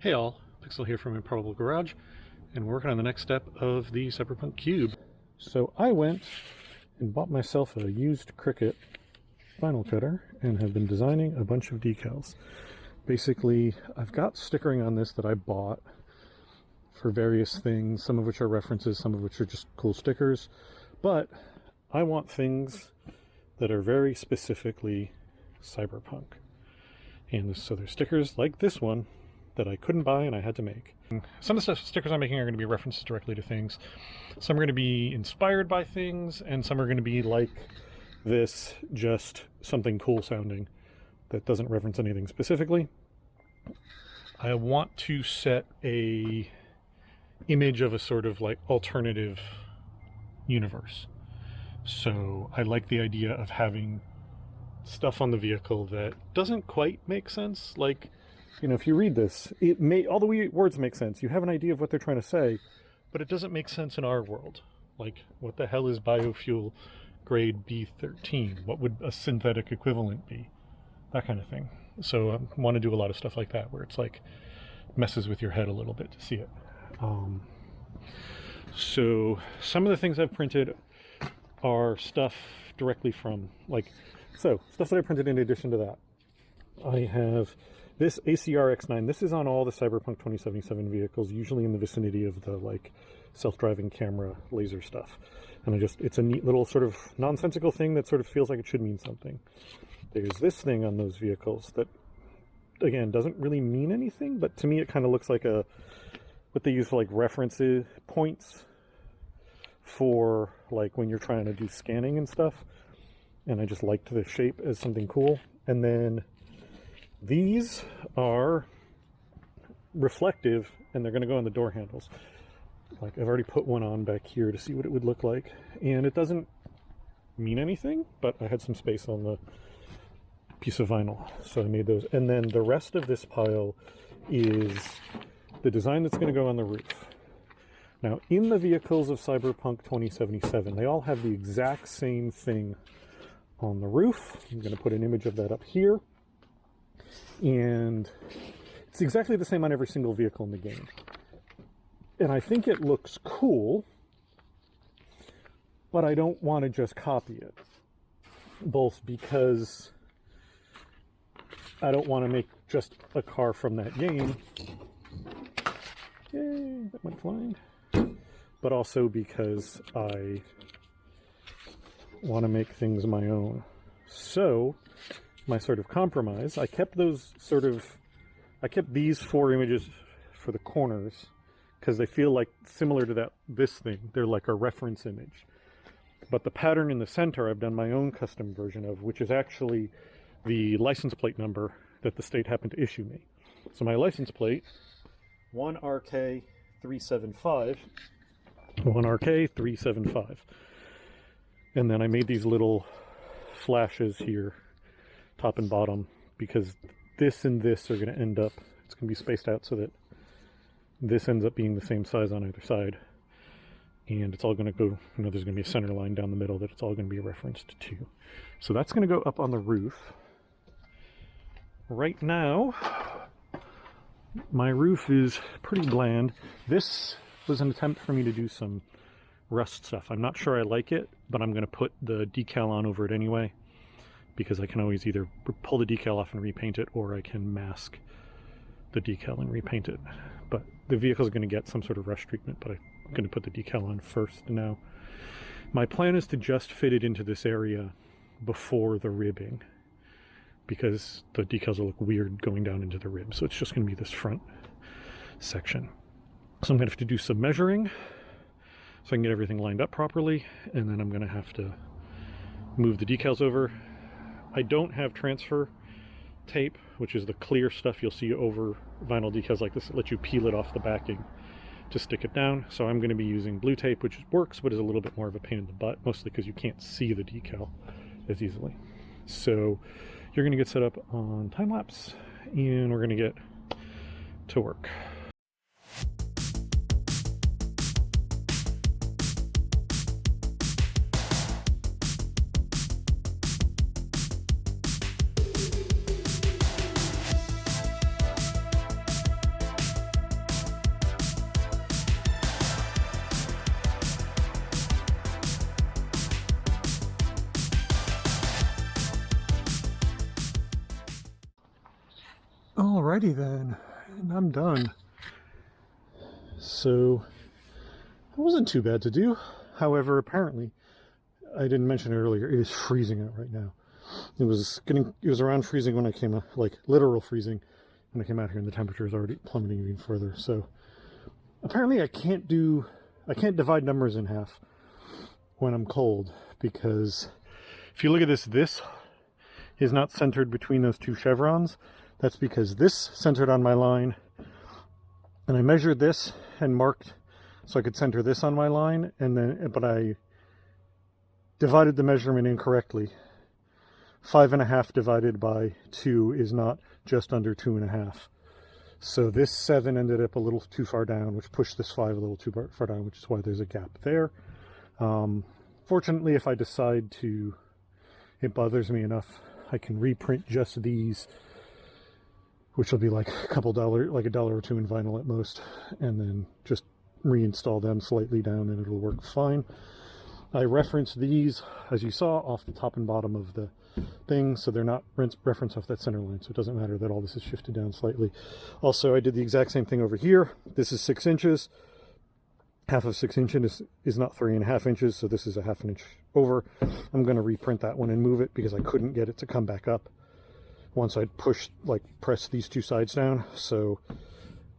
Hey all, Pixel here from Improbable Garage, and we're working on the next step of the Cyberpunk Cube. So I went and bought myself a used Cricut vinyl cutter and have been designing a bunch of decals. Basically, I've got stickering on this that I bought for various things, some of which are references, some of which are just cool stickers, but I want things that are very specifically cyberpunk. And so there's stickers like this one that I couldn't buy and I had to make. Some of the stickers I'm making are going to be references directly to things. Some are going to be inspired by things, and some are going to be like this, just something cool sounding that doesn't reference anything specifically. I want to set a image of a sort of like alternative universe. So I like the idea of having stuff on the vehicle that doesn't quite make sense. Like, you know, if you read this, all the words make sense. You have an idea of what they're trying to say, but it doesn't make sense in our world. Like, what the hell is biofuel grade B13? What would a synthetic equivalent be? That kind of thing. So I want to do a lot of stuff like that, where it's like messes with your head a little bit to see it. So some of the things I've printed are stuff directly from, stuff that I printed in addition to that. I have this ACR-X9. This is on all the Cyberpunk 2077 vehicles, usually in the vicinity of the self-driving camera laser stuff. And it's a neat little sort of nonsensical thing that sort of feels like it should mean something. There's this thing on those vehicles that, again, doesn't really mean anything, but to me it kind of looks like what they use for references points for when you're trying to do scanning and stuff. And I just liked the shape as something cool. And then these are reflective, and they're going to go on the door handles. I've already put one on back here to see what it would look like. And it doesn't mean anything, but I had some space on the piece of vinyl, so I made those. And then the rest of this pile is the design that's going to go on the roof. Now, in the vehicles of Cyberpunk 2077, they all have the exact same thing on the roof. I'm going to put an image of that up here. And it's exactly the same on every single vehicle in the game. And I think it looks cool, but I don't want to just copy it. Both because I don't want to make just a car from that game. Yay, that went flying. But also because I want to make things my own. So my sort of compromise, I kept these 4 images for the corners because they feel similar to this thing. They're like a reference image. But the pattern in the center I've done my own custom version of, which is actually the license plate number that the state happened to issue me. So my license plate, 1RK375, 1RK375. And then I made these little flashes here, top and bottom, because this and this are going to end up, it's going to be spaced out so that this ends up being the same size on either side. And it's all going to go, there's going to be a center line down the middle that it's all going to be referenced to. So that's going to go up on the roof. Right now, my roof is pretty bland. This was an attempt for me to do some rust stuff. I'm not sure I like it, but I'm going to put the decal on over it anyway, because I can always either pull the decal off and repaint it, or I can mask the decal and repaint it. But the vehicle is going to get some sort of rust treatment, but I'm going to put the decal on first now. My plan is to just fit it into this area before the ribbing, because the decals will look weird going down into the rib. So it's just going to be this front section. So I'm going to have to do some measuring so I can get everything lined up properly, and then I'm going to have to move the decals over. I don't have transfer tape, which is the clear stuff you'll see over vinyl decals like this that lets you peel it off the backing to stick it down. So I'm going to be using blue tape, which works, but is a little bit more of a pain in the butt, mostly because you can't see the decal as easily. So you're going to get set up on time-lapse, and we're going to get to work. Alrighty then, and I'm done. So, it wasn't too bad to do. However, apparently, I didn't mention it earlier, it is freezing out right now. It was around freezing when I came out, like literal freezing when I came out here, and the temperature is already plummeting even further. So, apparently I can't divide numbers in half when I'm cold, because if you look at this is not centered between those two chevrons. That's because this centered on my line, and I measured this and marked so I could center this on my line, but I divided the measurement incorrectly. 5.5 divided by 2 is not just under 2.5. So this 7 ended up a little too far down, which pushed this 5 a little too far down, which is why there's a gap there. Fortunately, if I decide to, it bothers me enough, I can reprint just these, which will be like like $1 or $2 in vinyl at most, and then just reinstall them slightly down and it'll work fine. I referenced these, as you saw, off the top and bottom of the thing, so they're not referenced off that center line, so it doesn't matter that all this is shifted down slightly. Also, I did the exact same thing over here. This is 6 inches. Half of 6 inches is not 3.5 inches, so this is a half an inch over. I'm going to reprint that one and move it because I couldn't get it to come back up once I'd press these two sides down. So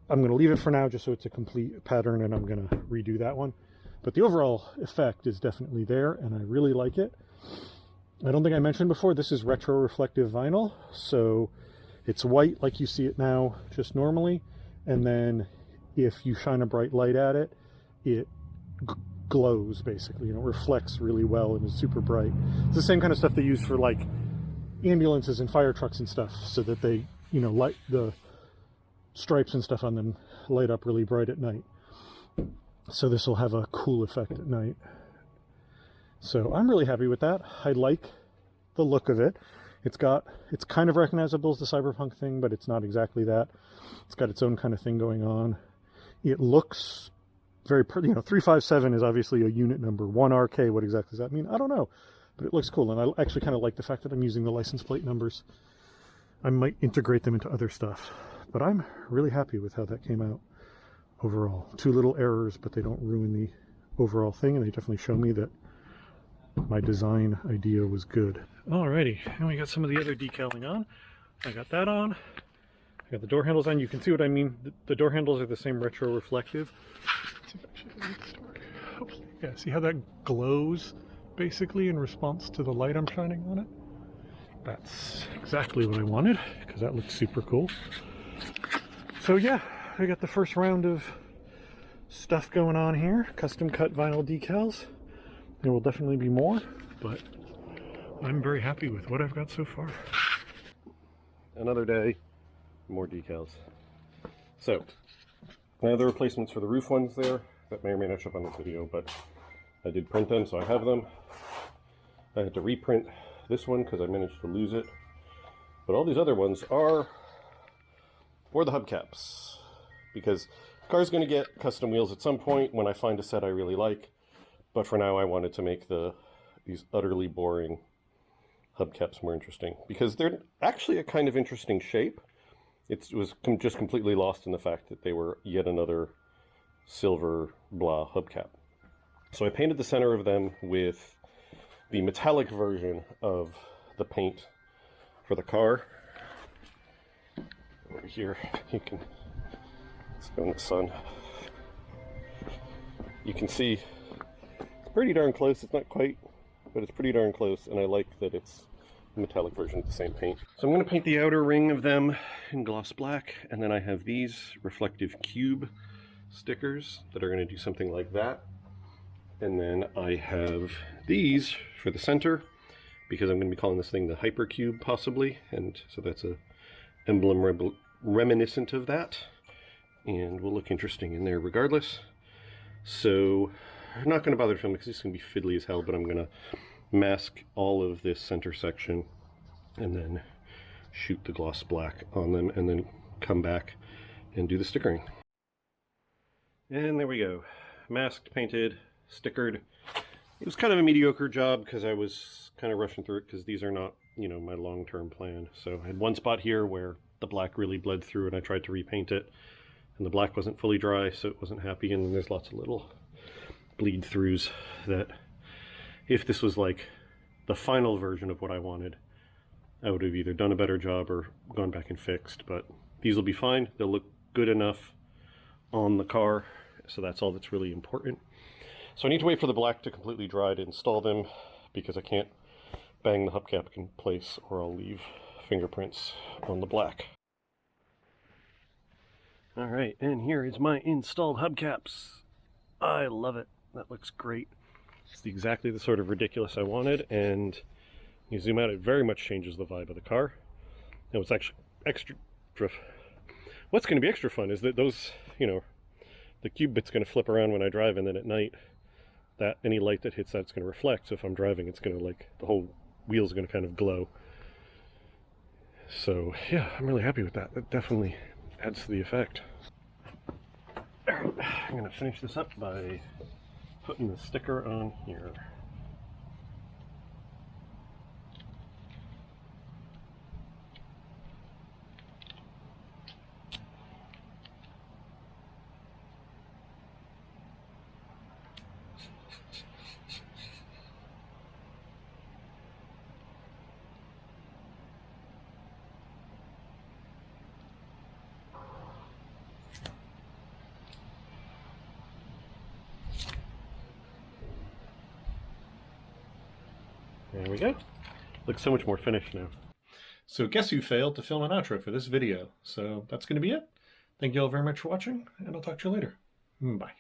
I'm going to leave it for now just so it's a complete pattern, and I'm going to redo that one. But the overall effect is definitely there, and I really like it. I don't think I mentioned before, this is retro reflective vinyl, so it's white like you see it now, just normally, and then if you shine a bright light at it, it glows basically, and it reflects really well and is super bright. It's the same kind of stuff they use for like ambulances and fire trucks and stuff, so that they, light the stripes and stuff on them light up really bright at night. So this will have a cool effect at night. So I'm really happy with that. I like the look of it. It's kind of recognizable as the Cyberpunk thing, but it's not exactly that. It's got its own kind of thing going on. It looks very pretty. 357 is obviously a unit number. 1RK, what exactly does that mean? I don't know, but it looks cool. And I actually kind of like the fact that I'm using the license plate numbers. I might integrate them into other stuff, but I'm really happy with how that came out overall. 2 little errors, but they don't ruin the overall thing, and they definitely show me that my design idea was good. Alrighty, and we got some of the other decaling on. I got that on. I got the door handles on. You can see what I mean. The door handles are the same retro reflective. Let's see if I can make this work. Hopefully, yeah. See how that glows basically in response to the light I'm shining on it? That's exactly what I wanted, because that looks super cool. So yeah, I got the first round of stuff going on here. Custom cut vinyl decals. There will definitely be more, but I'm very happy with what I've got so far. Another day, more decals. So, now the replacements for the roof ones there, that may or may not show up on this video, but I did print them, so I have them. I had to reprint this one because I managed to lose it. But all these other ones are for the hubcaps, because the car's going to get custom wheels at some point when I find a set I really like. But for now, I wanted to make these utterly boring hubcaps more interesting, because they're actually a kind of interesting shape. It was just completely lost in the fact that they were yet another silver blah hubcap. So I painted the center of them with the metallic version of the paint for the car. Over here, let's go in the sun. You can see pretty darn close. It's not quite, but it's pretty darn close, and I like that it's a metallic version of the same paint. So I'm going to paint the outer ring of them in gloss black, and then I have these reflective cube stickers that are going to do something like that. And then I have these for the center, because I'm going to be calling this thing the Hypercube possibly, and so that's a emblem reminiscent of that, and will look interesting in there regardless. So I'm not going to bother filming because it's going to be fiddly as hell, but I'm going to mask all of this center section and then shoot the gloss black on them and then come back and do the stickering. And there we go. Masked, painted, stickered. It was kind of a mediocre job because I was kind of rushing through it because these are not, my long-term plan. So I had one spot here where the black really bled through, and I tried to repaint it, and the black wasn't fully dry, so it wasn't happy. And then there's lots of little bleed throughs that, if this was like the final version of what I wanted, I would have either done a better job or gone back and fixed. But these will be fine. They'll look good enough on the car, so that's all that's really important. So I need to wait for the black to completely dry to install them, because I can't bang the hubcap in place or I'll leave fingerprints on the black. Alright, and here is my installed hubcaps. I love it. That looks great. It's exactly the sort of ridiculous I wanted, and you zoom out, it very much changes the vibe of the car. Now it's actually extra... What's going to be extra fun is that those, you know, the cube bit's going to flip around when I drive, and then at night, that any light that hits that's going to reflect. So if I'm driving, it's going to, like, the whole wheel's going to kind of glow. So yeah, I'm really happy with that. That definitely adds to the effect. Alright, I'm going to finish this up by putting the sticker on here. There we go. Looks so much more finished now. So guess who failed to film an outro for this video? So that's going to be it. Thank you all very much for watching, and I'll talk to you later. Bye.